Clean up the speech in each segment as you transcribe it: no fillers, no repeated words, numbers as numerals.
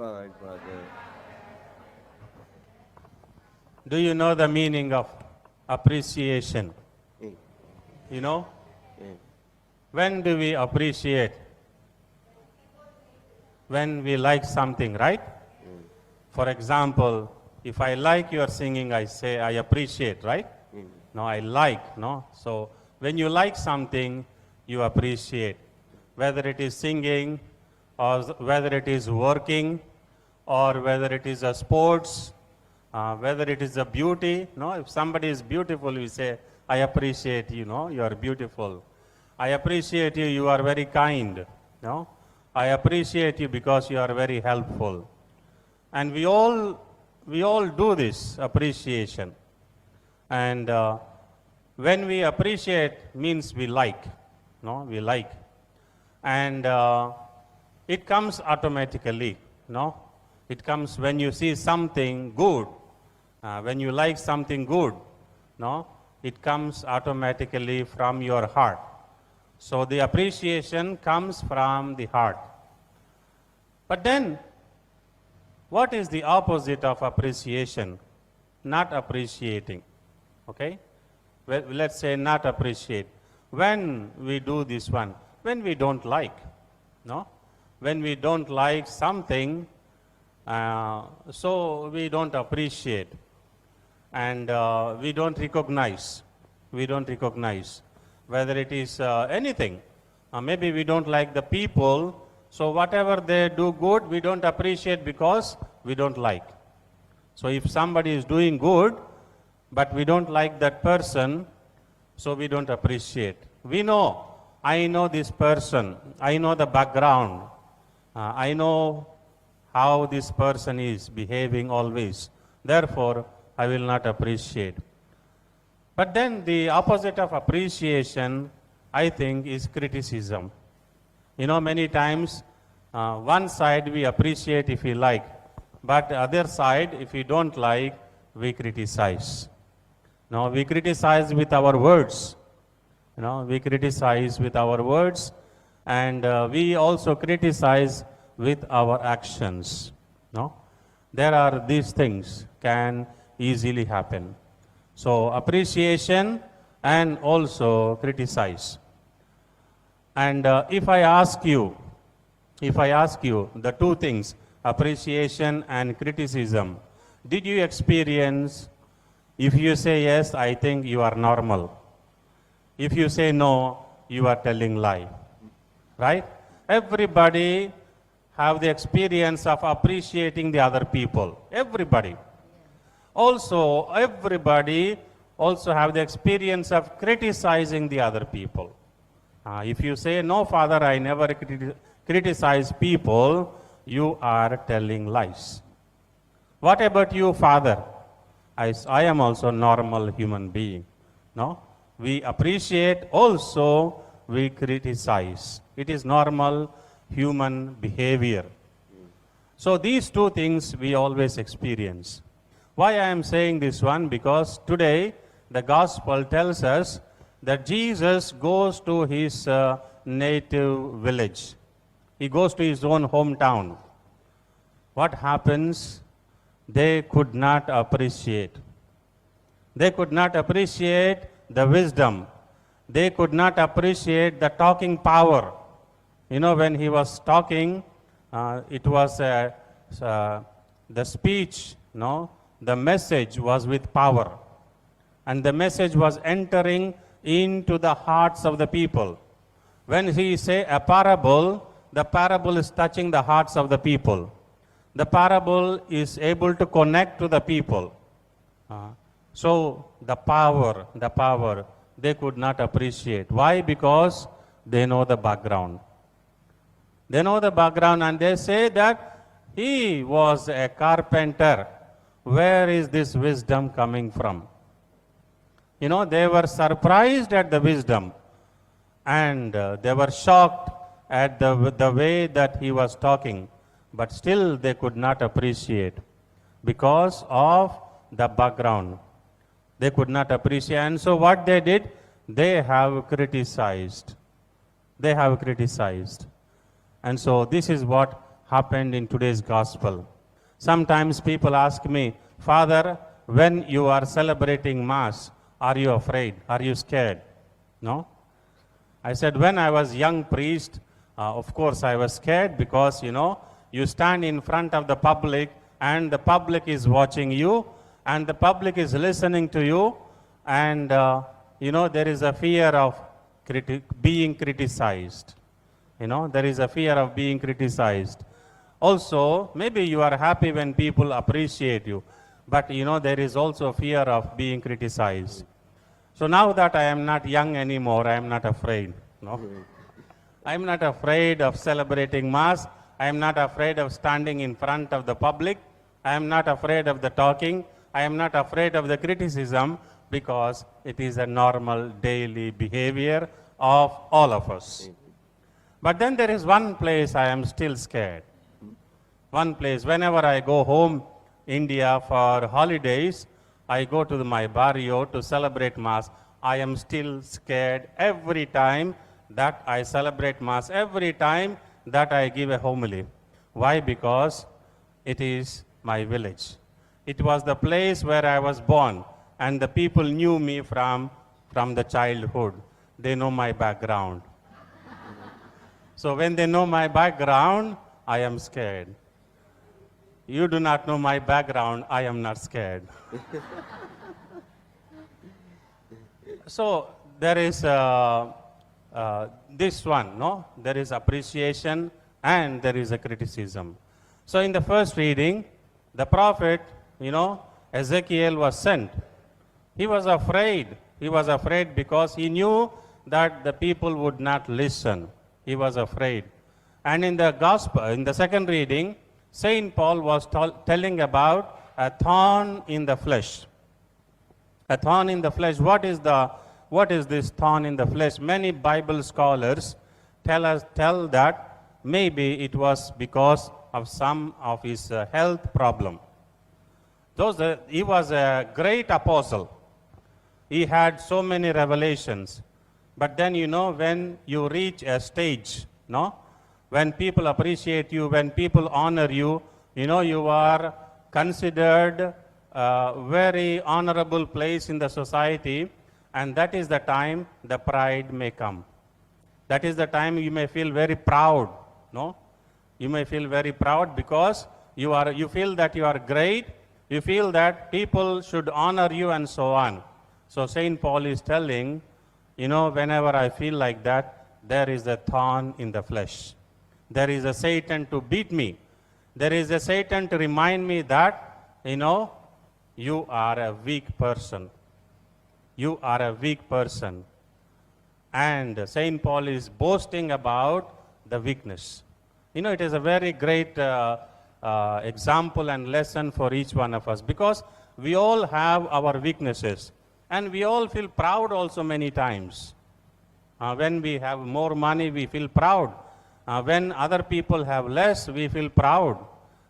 right, brother. Do you know the meaning of appreciation? Mm, You know? mm, When do we appreciate? When we like something, right? mm, For example, if I like your singing, I say I appreciate, right? mm, No, I like, no? So when you like something, you appreciate. Whether it is singing, or whether it is working, or whether it is a sports, whether it is a beauty, no? If somebody is beautiful, we say, I appreciate you, no? You are beautiful. I appreciate you, you are very kind, no? I appreciate you because you are very helpful. And we all do this appreciation. And when we appreciate means we like, no, we like. And it comes automatically, no? It comes when you see something good, when you like something good, no? It comes automatically from your heart. So the appreciation comes from the heart. But then, what is the opposite of appreciation? Not appreciating. Okay? Well, let's say not appreciate. When we do this one, when we don't like, no? When we don't like something, so we don't appreciate. And we don't recognize. We don't recognize whether it is anything. Maybe we don't like the people, so whatever they do good, we don't appreciate because we don't like. So if somebody is doing good, but we don't like that person, so we don't appreciate. We know, I know this person, I know the background, I know how this person is behaving always. Therefore, I will not appreciate. But then the opposite of appreciation, I think, is criticism. You know, many times, one side we appreciate if we like, but the other side, if we don't like, we criticize. Now, we criticize with our words. You know, we criticize with our words, and we also criticize with our actions. No? There are these things can easily happen. So, appreciation and also criticize. And if I ask you the two things, appreciation and criticism, did you experience? If you say yes, I think you are normal. If you say no, you are telling lie. Right? Everybody have the experience of appreciating the other people. Everybody. Also, everybody also have the experience of criticizing the other people. If you say, no, Father, I never criticize people, you are telling lies. What about you, Father? I am also normal human being. No? We appreciate, also we criticize. It is normal human behavior. So these two things we always experience. Why I am saying this one? Because today the gospel tells us that Jesus goes to his native village. He goes to his own hometown. What happens? They could not appreciate. They could not appreciate the wisdom. They could not appreciate the talking power. You know, when he was talking, it was the speech, no? The message was with power. And the message was entering into the hearts of the people. When he say a parable, the parable is touching the hearts of the people. The parable is able to connect to the people. So the power, they could not appreciate. Why? Because they know the background. They know the background and they say that he was a carpenter. Where is this wisdom coming from? You know, they were surprised at the wisdom and they were shocked at the way that he was talking. But still they could not appreciate because of the background. They could not appreciate. And so what they did, they have criticized. They have criticized. And so this is what happened in today's gospel. Sometimes people ask me, Father, when you are celebrating Mass, are you afraid? Are you scared? No? I said, when I was young priest, of course I was scared because, you stand in front of the public and the public is watching you and the public is listening to you and, there is a fear of being criticized. There is a fear of being criticized. Also, maybe you are happy when people appreciate you, but, there is also fear of being criticized. So now that I am not young anymore, I am not afraid. No? I am not afraid of celebrating Mass. I am not afraid of standing in front of the public. I am not afraid of the talking. I am not afraid of the criticism because it is a normal daily behavior of all of us. But then there is one place I am still scared. One place, whenever I go home, India for holidays, I go to my barrio to celebrate Mass. I am still scared every time that I celebrate Mass, every time that I give a homily. Why? Because it is my village. It was the place where I was born, and the people knew me from the childhood. They know my background. So when they know my background, I am scared. You do not know my background, I am not scared. So there is this one, no? There is appreciation and there is a criticism. So in the first reading, the prophet, Ezekiel was sent. He was afraid. He was afraid because he knew that the people would not listen. He was afraid. And in the gospel, in the second reading, Saint Paul was telling about a thorn in the flesh. A thorn in the flesh. What is this thorn in the flesh? Many Bible scholars tell that maybe it was because of some of his health problem. He was a great apostle. He had so many revelations. But then, when you reach a stage, when people appreciate you, when people honor you, you are considered a very honorable place in the society, and that is the time the pride may come. That is the time you may feel very proud, no? You may feel very proud because you feel that you are great, you feel that people should honor you and so on. So Saint Paul is telling, whenever I feel like that, there is a thorn in the flesh. There is a Satan to beat me. There is a Satan to remind me that, you are a weak person. You are a weak person. And Saint Paul is boasting about the weakness. It is a very great example and lesson for each one of us because we all have our weaknesses. And we all feel proud also many times. When we have more money, we feel proud. When other people have less, we feel proud.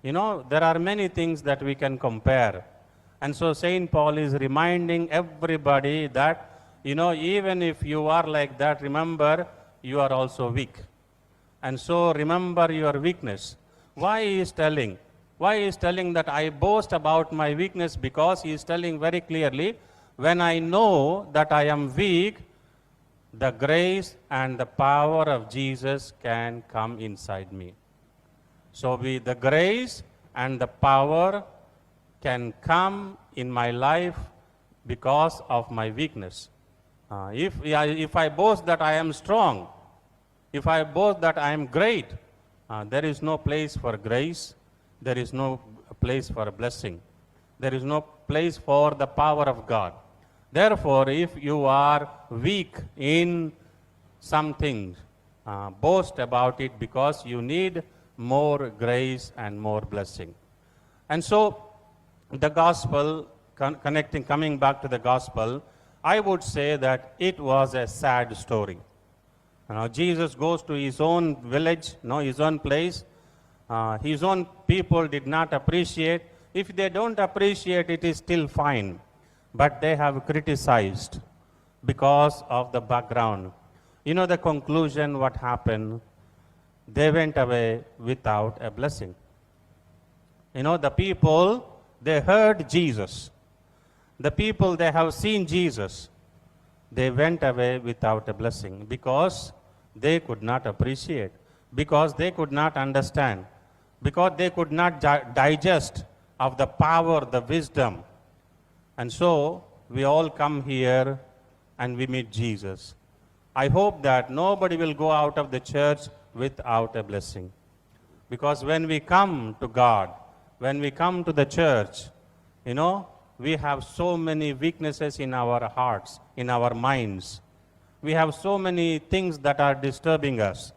There are many things that we can compare. And so Saint Paul is reminding everybody that, even if you are like that, remember, you are also weak. And so remember your weakness. Why he is telling? Why he is telling that I boast about my weakness? Because he is telling very clearly, when I know that I am weak, the grace and the power of Jesus can come inside me. So the grace and the power can come in my life because of my weakness. If I boast that I am strong, if I boast that I am great, there is no place for grace, there is no place for blessing, there is no place for the power of God. Therefore, if you are weak in something, boast about it because you need more grace and more blessing. And so, the gospel, coming back to the gospel, I would say that it was a sad story. Jesus goes to his own village, his own place. His own people did not appreciate. If they don't appreciate, it is still fine. But they have criticized because of the background. The conclusion, what happened? they went away without a blessing. You know, the people, they heard Jesus. The people, they have seen Jesus. They went away without a blessing because they could not appreciate, because they could not understand, because they could not digest of the power, the wisdom. And so we all come here and we meet Jesus. I hope that nobody will go out of the church without a blessing. Because when we come to God, when we come to the church, you know, we have so many weaknesses in our hearts, in our minds. We have so many things that are disturbing us.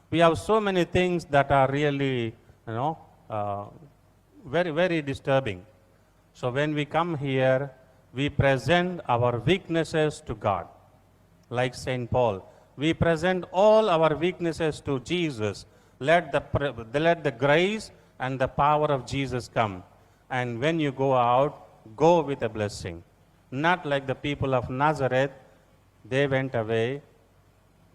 We have so many things that are really, very, very disturbing. So when we come here, we present our weaknesses to God. Like St. Paul, we present all our weaknesses to Jesus. Let the grace and the power of Jesus come. And when you go out, go with a blessing. Not like the people of Nazareth, they went away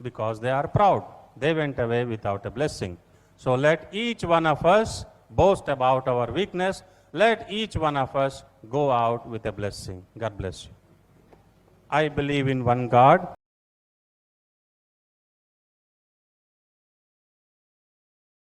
because they are proud. They went away without a blessing. So let each one of us boast about our weakness. Let each one of us go out with a blessing. God bless you. I believe in one God,